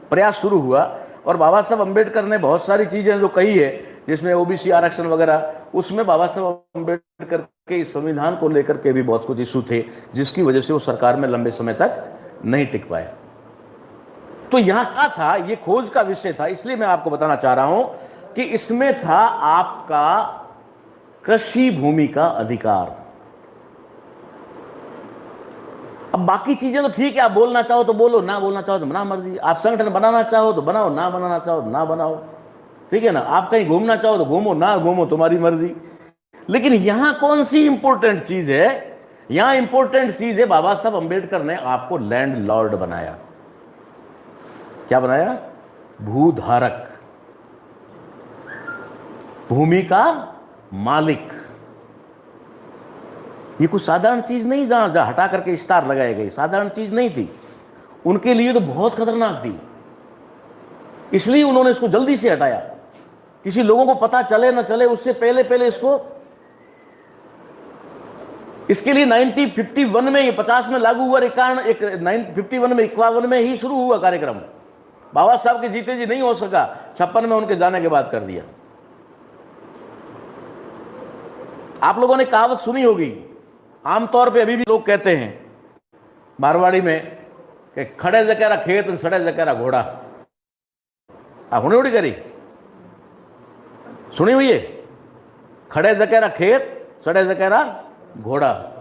प्रयास शुरू हुआ और बाबा साहब अम्बेडकर ने बहुत सारी चीजें जो कही है, जिसमें ओबीसी आरक्षण वगैरह, उसमें बाबा साहब अम्बेडकर के संविधान को लेकर के भी बहुत कुछ इशू थे, जिसकी वजह से वो सरकार में लंबे समय तक नहीं टिक पाए। तो यहां क्या था, ये खोज का विषय था, इसलिए मैं आपको बताना चाह रहा हूं कि इसमें था आपका कृषि भूमि का अधिकार। अब बाकी चीजें तो ठीक है, आप बोलना चाहो तो बोलो, ना बोलना चाहो तो ना मर्जी, आप संगठन बनाना चाहो तो बनाओ, ना बनाना चाहो तो ना बनाओ, ठीक है ना, आप कहीं घूमना चाहो तो घूमो, ना घूमो, तुम्हारी मर्जी। लेकिन यहां कौन सी इंपॉर्टेंट चीज है, यहां इंपॉर्टेंट चीज है बाबा साहब अंबेडकर ने आपको लैंड लॉर्ड बनाया। क्या बनाया? भूधारक, भूमि का मालिक। ये कुछ साधारण चीज नहीं, जहां हटा करके स्टार लगाए गए, साधारण चीज नहीं थी, उनके लिए तो बहुत खतरनाक थी, इसलिए उन्होंने इसको जल्दी से हटाया। किसी लोगों को पता चले ना चले उससे पहले पहले इसके लिए 1951 में, ये 50 में लागू हुआ, 51 में 51 में ही शुरू हुआ कार्यक्रम। बाबा साहब के जीते जी नहीं हो सका, 56 में उनके जाने के बाद कर दिया। आप लोगों ने कहावत सुनी होगी, आमतौर पे अभी भी लोग कहते हैं मारवाड़ी में कि खड़े जकेरा खेत सड़े जकेरा घोड़ा। आप हुने उड़ी करी सुनी हुई है? खड़े जकेरा खेत सड़े जकेरा घोड़ा।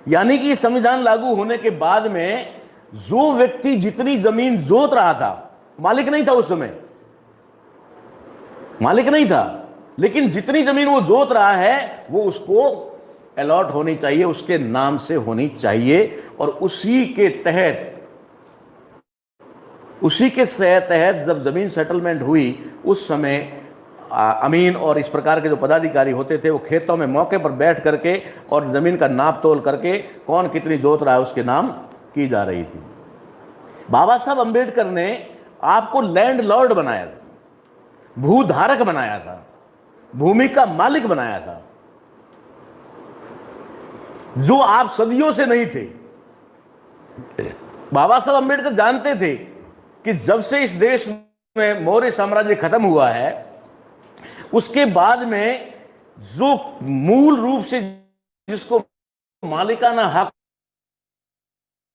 यानी कि संविधान लागू होने के बाद में जो व्यक्ति जितनी जमीन जोत रहा था, मालिक नहीं था उस समय, मालिक नहीं था, लेकिन जितनी जमीन वो जोत रहा है वो उसको अलॉट होनी चाहिए, उसके नाम से होनी चाहिए। और उसी के तहत जब जमीन सेटलमेंट हुई, उस समय अमीन और इस प्रकार के जो पदाधिकारी होते थे, वो खेतों में मौके पर बैठ करके और जमीन का नाप तोल करके कौन कितनी जोत रहा है उसके नाम की जा रही थी। बाबा साहब अंबेडकर ने आपको लैंड लॉर्ड बनाया था, भूधारक बनाया था, भूमि का मालिक बनाया था, जो आप सदियों से नहीं थे। बाबा साहब अंबेडकर जानते थे कि जब से इस देश में मौर्य साम्राज्य खत्म हुआ है, उसके बाद में जो मूल रूप से जिसको मालिकाना हक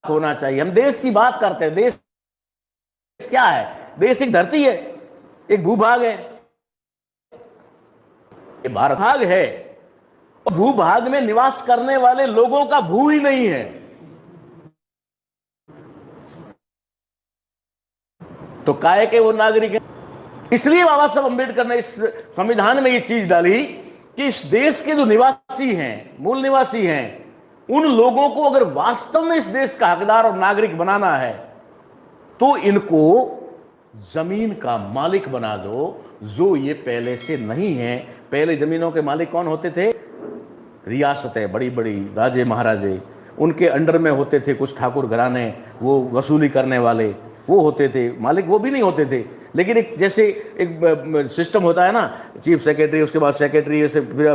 होना चाहिए, हम देश की बात करते हैं। देश क्या है? देश एक धरती है, एक भूभाग है, ये भारत भाग है, और भूभाग में निवास करने वाले लोगों का भू ही नहीं है। तो काहे के वो नागरिक हैं। इसलिए बाबा साहब अंबेडकर ने इस संविधान में ये चीज डाली कि इस देश के जो निवासी हैं, मूल निवासी हैं, उन लोगों को अगर वास्तव में इस देश का हकदार और नागरिक बनाना है तो इनको जमीन का मालिक बना दो, जो ये पहले से नहीं है। पहले जमीनों के मालिक कौन होते थे? रियासतें, बड़ी बड़ी राजे महाराजे, उनके अंडर में होते थे कुछ ठाकुर घराने, वो वसूली करने वाले वो होते थे मालिक, वो भी नहीं होते थे। लेकिन एक जैसे एक सिस्टम होता है ना, चीफ सेक्रेटरी, उसके बाद सेक्रेटरी, ऐसे फिर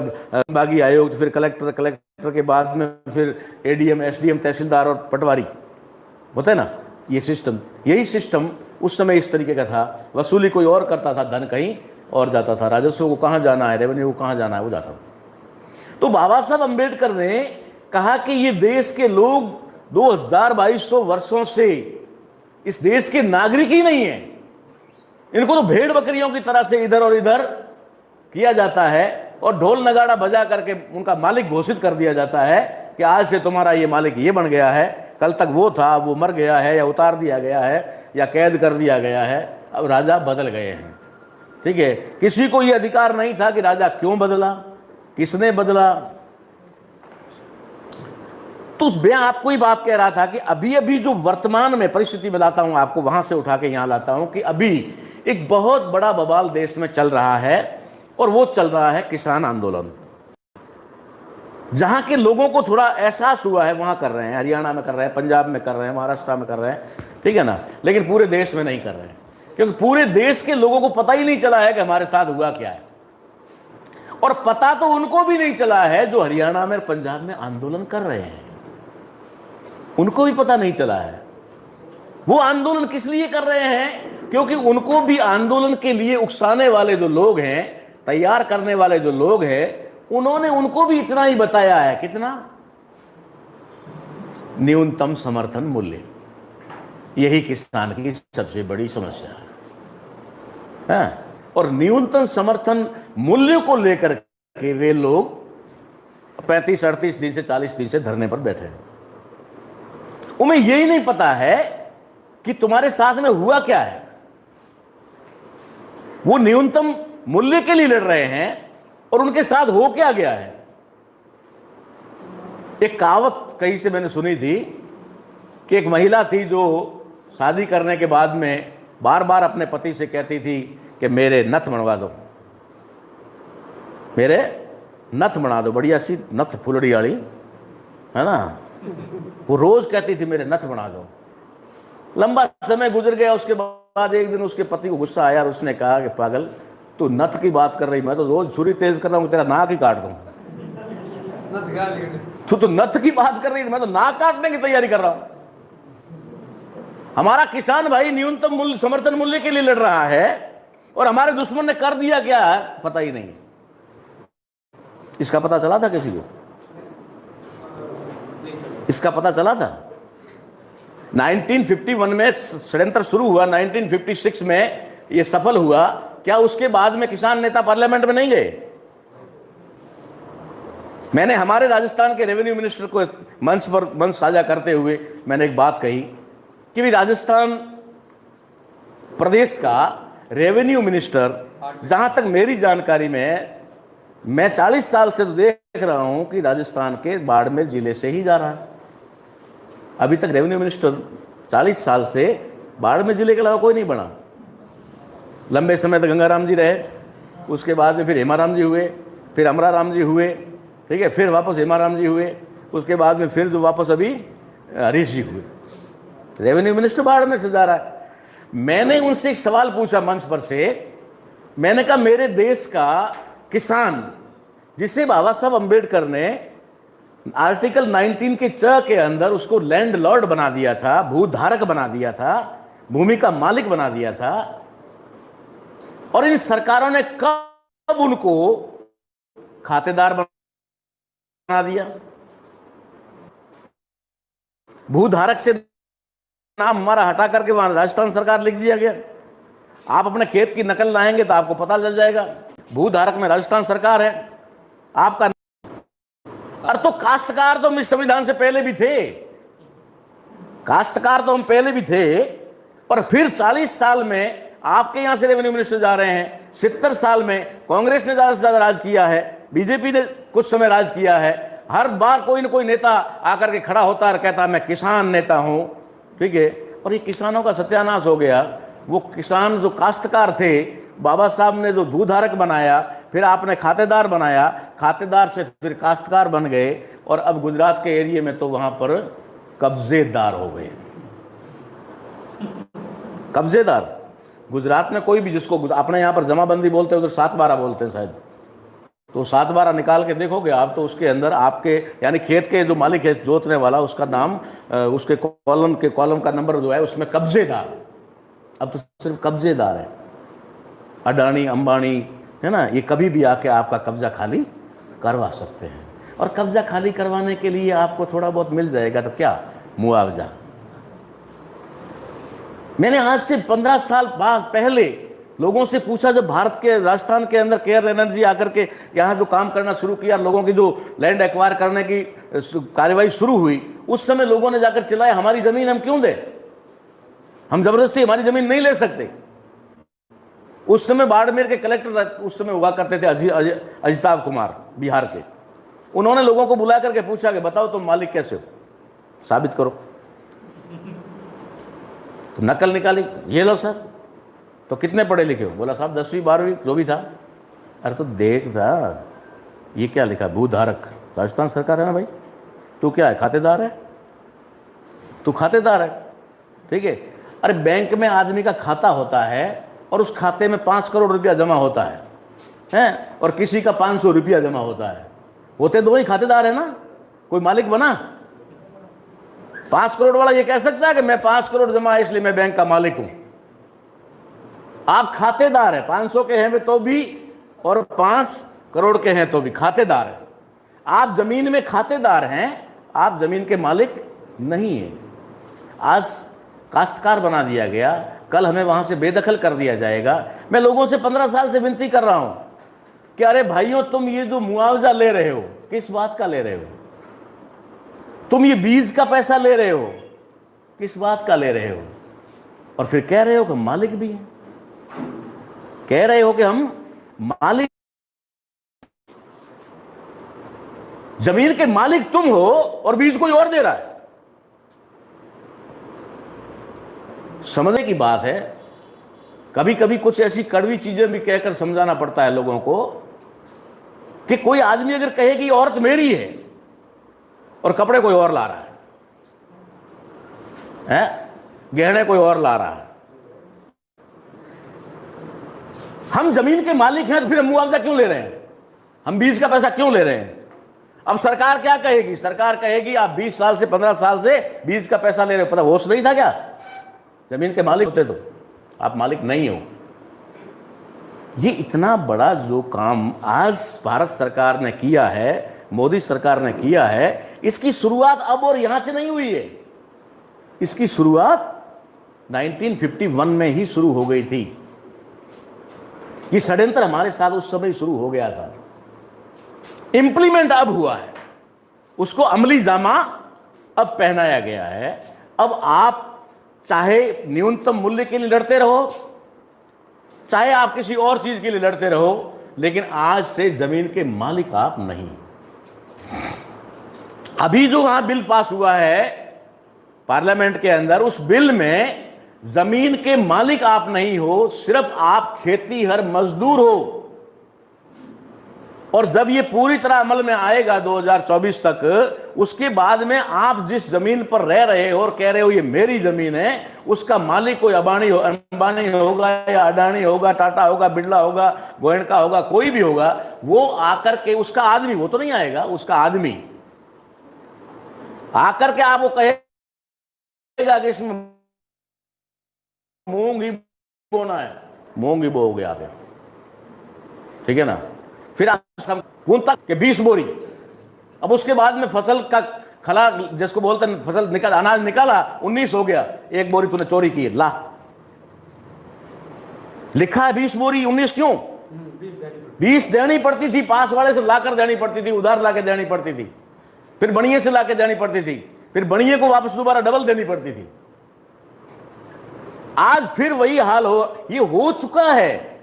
बागी आयोग, फिर कलेक्टर, कलेक्टर के बाद में फिर एडीएम, एसडीएम, तहसीलदार और पटवारी होता है ना, ये सिस्टम। यही सिस्टम उस समय इस तरीके का था। वसूली कोई और करता था, धन कहीं और जाता था, राजस्व को कहाँ जाना है, रेवेन्यू को कहाँ जाना है, वो जाता था। तो बाबा साहब अंबेडकर ने कहा कि ये देश के लोग 2200 वर्षों से इस देश के नागरिक ही नहीं है, इनको तो भेड़ बकरियों की तरह से इधर और इधर किया जाता है और ढोल नगाड़ा बजा करके उनका मालिक घोषित कर दिया जाता है कि आज से तुम्हारा ये मालिक ये बन गया है, कल तक वो था, वो मर गया है या उतार दिया गया है या कैद कर दिया गया है, अब राजा बदल गए हैं। ठीक है, किसी को ये अधिकार नहीं था कि राजा क्यों बदला, किसने बदला। तो मैं आपको ही बात कह रहा था कि अभी अभी जो वर्तमान में परिस्थिति में लाता हूं, आपको वहां से उठा के यहां लाता हूं कि अभी एक बहुत बड़ा बवाल देश में चल रहा है और वो चल रहा है किसान आंदोलन। जहां के लोगों को थोड़ा एहसास हुआ है वहां कर रहे हैं, हरियाणा में कर रहे हैं, पंजाब में कर रहे हैं, महाराष्ट्र में कर रहे हैं, ठीक है ना, लेकिन पूरे देश में नहीं कर रहे हैं, क्योंकि पूरे देश के लोगों को पता ही नहीं चला है कि हमारे साथ हुआ क्या है। और पता तो उनको भी नहीं चला है जो हरियाणा में, पंजाब में आंदोलन कर रहे हैं, उनको भी पता नहीं चला है। वो आंदोलन किस लिए कर रहे हैं? क्योंकि उनको भी आंदोलन के लिए उकसाने वाले जो लोग हैं, तैयार करने वाले जो लोग हैं, उन्होंने उनको भी इतना ही बताया है। कितना? न्यूनतम समर्थन मूल्य। यही किसान की सबसे बड़ी समस्या है। और न्यूनतम समर्थन मूल्य को लेकर के वे लोग 35-38 दिन से 40 दिन से धरने पर बैठे हैं। उन्हें यही नहीं पता है कि तुम्हारे साथ में हुआ क्या है। वो न्यूनतम मूल्य के लिए लड़ रहे हैं और उनके साथ हो क्या गया है। एक कहावत कहीं से मैंने सुनी थी कि एक महिला थी जो शादी करने के बाद में बार बार अपने पति से कहती थी कि मेरे नथ बनवा दो, मेरे नथ बना दो, बढ़िया सी नथ फुलड़ी वाली, है ना। वो रोज कहती थी मेरे नथ बना दो। लंबा समय गुजर गया, उसके बाद एक दिन उसके पति को गुस्सा आया और उसने कहा कि पागल, तू नथ की बात कर रही, मैं तो रोज छुरी तेज कर रहा हूं, तेरा नाक ही काट दूं। तू तो नथ की बात कर रही, मैं तो नाक काटने की तैयारी कर रहा हूं। हमारा किसान भाई न्यूनतम मूल्य, समर्थन मूल्य के लिए लड़ रहा है और हमारे दुश्मन ने कर दिया क्या है पता ही नहीं। इसका पता चला था किसी को? इसका पता चला था? 1951 में षड्यंत्र शुरू हुआ, 1956 में यह सफल हुआ। क्या उसके बाद में किसान नेता पार्लियामेंट में नहीं गए? मैंने हमारे राजस्थान के रेवेन्यू मिनिस्टर को मंच पर मंच साझा करते हुए मैंने एक बात कही कि भी राजस्थान प्रदेश का रेवेन्यू मिनिस्टर, जहां तक मेरी जानकारी में, मैं 40 साल से तो देख रहा हूं कि राजस्थान के बाड़मेर जिले से ही जा रहा है। अभी तक रेवेन्यू मिनिस्टर 40 साल से बाड़मेर जिले के अलावा कोई नहीं बना। लंबे समय तक गंगाराम जी रहे, उसके बाद में फिर हेमाराम जी हुए, फिर अमराराम जी हुए, ठीक है, फिर वापस हेमाराम जी हुए, उसके बाद में फिर जो वापस अभी हरीश जी हुए। रेवेन्यू मिनिस्टर बाड़मेर से जा रहा है। मैंने उनसे एक सवाल पूछा मंच पर से, मैंने कहा मेरे देश का किसान, जिसे बाबा साहब अंबेडकर ने आर्टिकल 19 के च के अंदर उसको लैंड लॉर्ड बना दिया था, भूधारक बना दिया था, भूमि का मालिक बना दिया था, और इन सरकारों ने कब उनको खातेदार बना दिया? भूधारक से नाम हमारा हटा करके वहां राजस्थान सरकार लिख दिया गया। आप अपने खेत की नकल लाएंगे तो आपको पता चल जाएगा, भूधारक में राजस्थान सरकार है आपका। और तो काश्तकार तो हम इस संविधान से पहले भी थे, काश्तकार तो हम पहले भी थे। और फिर 40 साल में आपके यहां से रेवेन्यू मिनिस्टर जा रहे हैं, 70 साल में कांग्रेस ने ज्यादा से ज्यादा राज किया है, बीजेपी ने कुछ समय राज किया है। हर बार कोई ना कोई नेता आकर के खड़ा होता है और कहता है मैं किसान नेता हूं, ठीक है। और ये किसानों का सत्यानाश हो गया। वो किसान जो काश्तकार थे, बाबा साहब ने जो भूधारक बनाया, फिर आपने खातेदार बनाया, खातेदार से फिर काश्तकार बन गए, और अब गुजरात के एरिया में तो वहां पर कब्जेदार हो गए। कब्जेदार गुजरात में कोई भी, जिसको अपने यहां पर जमाबंदी बोलते हैं, उधर 7/12 बोलते हैं शायद, तो 7/12 निकाल के देखोगे आप तो उसके अंदर आपके यानी खेत के जो मालिक है, जोतने वाला, उसका नाम, उसके कॉलम का नंबर जो है उसमें कब्जेदार। अब तो सिर्फ कब्जेदार है। अडानी अंबानी, है ना, ये कभी भी आके आपका कब्जा खाली करवा सकते हैं। और कब्जा खाली करवाने के लिए आपको थोड़ा बहुत मिल जाएगा तो क्या, मुआवजा। मैंने आज से 15 साल बाद पहले लोगों से पूछा, जब भारत के राजस्थान के अंदर केयर एनर्जी आकर के यहाँ जो काम करना शुरू किया, लोगों की जो लैंड एक्वायर करने की कार्यवाही शुरू हुई, उस समय लोगों ने जाकर चिल्लाया हमारी जमीन हम क्यों दें, हम जबरदस्ती हमारी जमीन नहीं ले सकते। उस समय बाड़मेर के कलेक्टर उस समय हुआ करते थे अजिताभ कुमार, बिहार के। उन्होंने लोगों को बुला करके पूछा कि बताओ तुम मालिक कैसे हो, साबित करो। तो नकल निकाली, ये लो सर, तो कितने पढ़े लिखे हो? बोला साहब 10वीं 12वीं जो भी था। अरे तो देख था ये क्या लिखा, भूधारक, राजस्थान सरकार है ना भाई, तू क्या है, खातेदार है, तू खातेदार है, ठीक है। अरे बैंक में आदमी का खाता होता है और उस खाते में 5 करोड़ रुपया जमा होता है, और किसी का 500 रुपया जमा होता है, होते दो ही खातेदार है ना, कोई मालिक बना? 5 करोड़ वाला ये कह सकता है कि मैं 5 करोड़ जमा है इसलिए मैं बैंक का मालिक हूं? आप खातेदार हैं, 500 के हैं तो भी और 5 करोड़ के हैं तो भी खातेदार हैं। आप जमीन में खातेदार हैं, आप जमीन के मालिक नहीं हैं। आज काश्तकार बना दिया गया, कल हमें वहां से बेदखल कर दिया जाएगा। मैं लोगों से 15 साल से विनती कर रहा हूं कि अरे भाइयों, तुम ये जो मुआवजा ले रहे हो किस बात का ले रहे हो? तुम ये बीज का पैसा ले रहे हो किस बात का ले रहे हो? और फिर कह रहे हो कि मालिक भी हैं, कह रहे हो कि हम मालिक, जमीन के मालिक तुम हो और बीज कोई और दे रहा है। समझने की बात है। कभी कभी कुछ ऐसी कड़वी चीजें भी कहकर समझाना पड़ता है लोगों को कि कोई आदमी अगर कहे कि औरत मेरी है और कपड़े कोई और ला रहा है, गहने कोई और ला रहा है, हम जमीन के मालिक हैं तो फिर हम मुआवजा क्यों ले रहे हैं? हम बीज का पैसा क्यों ले रहे हैं? अब सरकार क्या कहेगी? सरकार कहेगी आप 20 साल से 15 साल से बीज का पैसा ले रहे हो। पता होश नहीं था क्या? जमीन के मालिक होते तो आप मालिक नहीं हो। ये इतना बड़ा जो काम आज भारत सरकार ने किया है, मोदी सरकार ने किया है, इसकी शुरुआत अब और यहां से नहीं हुई है। इसकी शुरुआत 1951 में ही शुरू हो गई थी। ये षड्यंत्र हमारे साथ उस समय शुरू हो गया था। इंप्लीमेंट अब हुआ है, उसको अमली जामा अब पहनाया गया है। अब आप चाहे न्यूनतम मूल्य के लिए लड़ते रहो, चाहे आप किसी और चीज के लिए लड़ते रहो, लेकिन आज से जमीन के मालिक आप नहीं। अभी जो वहां बिल पास हुआ है पार्लियामेंट के अंदर, उस बिल में जमीन के मालिक आप नहीं हो, सिर्फ आप खेती हर मजदूर हो। और जब ये पूरी तरह अमल में आएगा 2024 तक, उसके बाद में आप जिस जमीन पर रह रहे हो और कह रहे हो ये मेरी जमीन है, उसका मालिक कोई अंबानी होगा या अडानी होगा, टाटा होगा, बिरला होगा, गोयनका होगा, कोई भी होगा, वो आकर के उसका आदमी, वो तो नहीं आएगा, उसका आदमी आकर के आपको कहेगा कि इसमें मूंग ही बोना है, मूंग ही बोओगे आप यहां, ठीक है ना? फिर कौन तक के 20 बोरी। अब उसके बाद में फसल का खला जिसको बोलते हैं, फसल निकल, अनाज निकाला, 19 हो गया, 1 बोरी तूने चोरी की, ला। लिखा है 20 बोरी, 19 क्यों? 20 देनी पड़ती थी, पास वाले से लाकर देनी पड़ती थी, उधार लाकर देनी पड़ती थी, फिर बनिए से लाकर देनी पड़ती थी, फिर बनिए को वापस दोबारा डबल देनी पड़ती थी। आज फिर वही हाल हो, ये हो चुका है,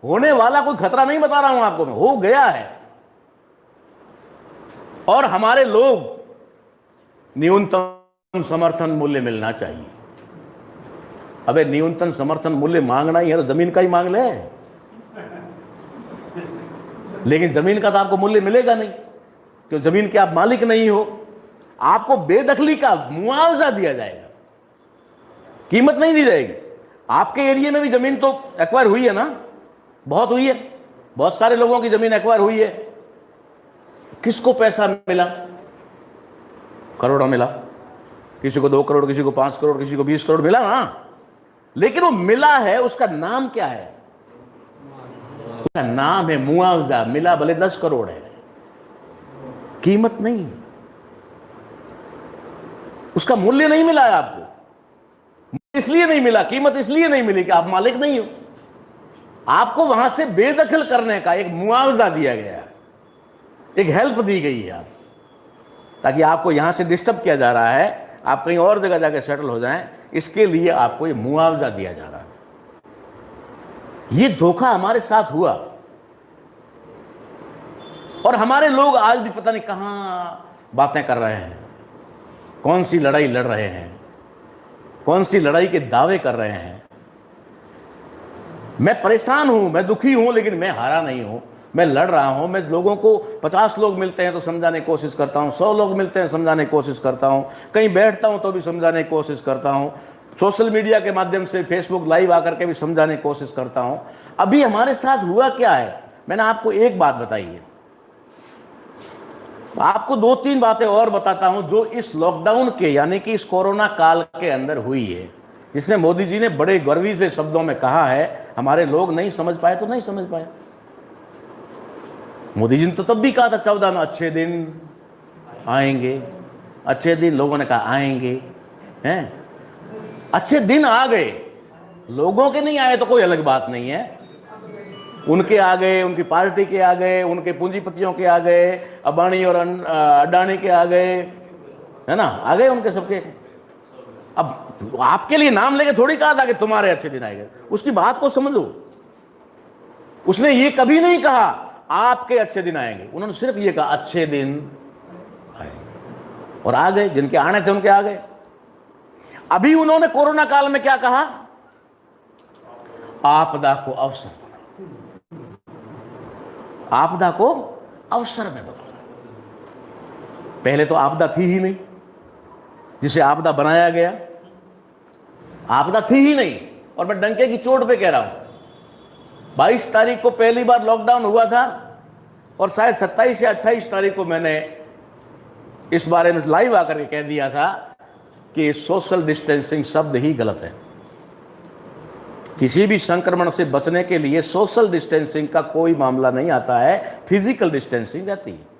होने वाला कोई खतरा नहीं बता रहा हूं आपको मैं, हो गया है। और हमारे लोग न्यूनतम समर्थन मूल्य मिलना चाहिए। अबे न्यूनतम समर्थन मूल्य मांगना ही है तो जमीन का ही मांग ले, लेकिन जमीन का तो आपको मूल्य मिलेगा नहीं, क्योंकि जमीन के आप मालिक नहीं हो। आपको बेदखली का मुआवजा दिया जाएगा, कीमत नहीं दी जाएगी। आपके एरिया में भी जमीन तो एक्वायर हुई है ना, बहुत हुई है, बहुत सारे लोगों की जमीन एक्वायर हुई है। किसको पैसा मिला? करोड़ों मिला, किसी को 2 करोड़, किसी को 5 करोड़, किसी को 20 करोड़ मिला ना, लेकिन वो मिला है, उसका नाम क्या है? उसका नाम है मुआवजा। मिला भले 10 करोड़ है, कीमत नहीं, उसका मूल्य नहीं मिला है आपको। इसलिए नहीं मिला, कीमत इसलिए नहीं मिली कि आप मालिक नहीं हो। आपको वहां से बेदखल करने का एक मुआवजा दिया गया है, एक हेल्प दी गई है आप, ताकि आपको यहां से डिस्टर्ब किया जा रहा है, आप कहीं और जगह जाकर सेटल हो जाएं, इसके लिए आपको ये मुआवजा दिया जा रहा है। ये धोखा हमारे साथ हुआ और हमारे लोग आज भी पता नहीं कहां बातें कर रहे हैं, कौन सी लड़ाई लड़ रहे हैं, कौन सी लड़ाई के दावे कर रहे हैं। मैं परेशान हूं, मैं दुखी हूं, लेकिन मैं हारा नहीं हूं, मैं लड़ रहा हूं। मैं लोगों को 50 लोग मिलते हैं तो समझाने की कोशिश करता हूं, 100 लोग मिलते हैं समझाने की कोशिश करता हूं, कहीं बैठता हूं तो भी समझाने की कोशिश करता हूं, सोशल मीडिया के माध्यम से फेसबुक लाइव आकर के भी समझाने की कोशिश करता हूं। अभी हमारे साथ हुआ क्या है, मैंने आपको एक बात बताई है, आपको 2-3 बातें और बताता हूं जो इस लॉकडाउन के यानी कि इस कोरोना काल के अंदर हुई है, जिसमें मोदी जी ने बड़े गर्वी से शब्दों में कहा है। हमारे लोग नहीं समझ पाए तो नहीं समझ पाए। मोदी जी ने तो तब भी कहा था 14 में अच्छे दिन आएंगे, अच्छे दिन, लोगों ने कहा आएंगे, हैं? अच्छे दिन आ गए, लोगों के नहीं आए तो कोई अलग बात नहीं है। उनके आ गए, उनकी पार्टी के आ गए, उनके पूंजीपतियों के आ गए, अंबानी और अडानी के आ गए, है ना, आ गए उनके सबके। अब आपके लिए नाम लेके थोड़ी कहा था कि तुम्हारे अच्छे दिन आएंगे, उसकी बात को समझो। उसने ये कभी नहीं कहा आपके अच्छे दिन आएंगे, उन्होंने सिर्फ ये कहा अच्छे दिन आएंगे, और आ गए। जिनके आने थे उनके आ गए। अभी उन्होंने कोरोना काल में क्या कहा? आपदा को अवसर, आपदा को अवसर में बदलो। पहले तो आपदा थी ही नहीं, जिसे आपदा बनाया गया, आपदा थी ही नहीं। और मैं डंके की चोट पे कह रहा हूं, 22 तारीख को पहली बार लॉकडाउन हुआ था, और शायद 27 या 28 तारीख को मैंने इस बारे में लाइव आकर के कह दिया था कि सोशल डिस्टेंसिंग शब्द ही गलत है। किसी भी संक्रमण से बचने के लिए सोशल डिस्टेंसिंग का कोई मामला नहीं आता है, फिजिकल डिस्टेंसिंग रहती है।